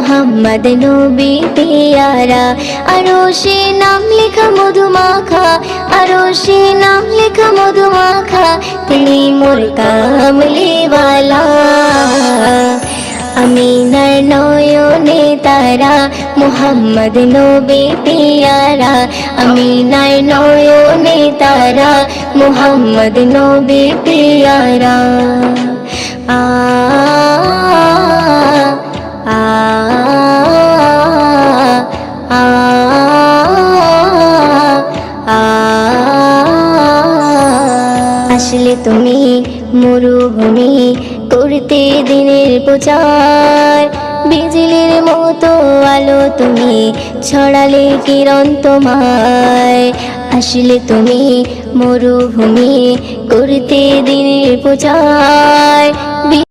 মোহাম্মদ নবী পেয়ারা। আরশে নাম লেখা মধুমাখা, আরশে নাম লেখা মধুমাখা, তিনি মোর কামলিওয়ালা। আমিনার নয়নে তারা, মোহাম্মদ নবী পেয়ারা। আমিনার নয়নে তারা, মোহাম্মদ নবী পেয়ারা। আ আ আ আ আসলে তুমি মরুভূমি করতে দিনের প্রচার, বিজলির মতো আলো তুমি ছড়ালে কিরণ তোমায়। আসলে তুমি মরুভূমি করতে দিনের প্রচার।